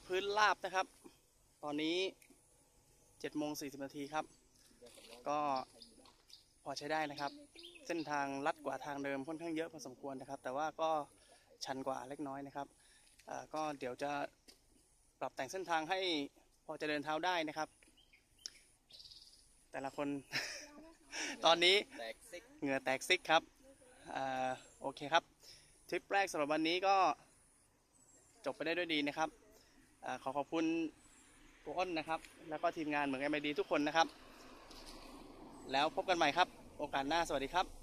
พื้นราบนะครับตอนนี้7:40 นาทีครับก็พอใช้ได้นะครับเส้นทางลัดกว่าทางเดิมค่อนข้างเยอะพอสมควรนะครับแต่ว่าก็ชันกว่าเล็กน้อยนะครับก็เดี๋ยวจะปรับแต่งเส้นทางให้พอจะเดินเท้าได้นะครับแต่ละคน ตอนนี้เหงื่อแตกซิกครับโอเคครับทริปแรกสำหรับวันนี้ก็จบไปได้ด้วยดีนะครับขอขอบคุณตัวอ้นนะครับแล้วก็ทีมงานเหมือนMIDทุกคนนะครับแล้วพบกันใหม่ครับโอกาสหน้าสวัสดีครับ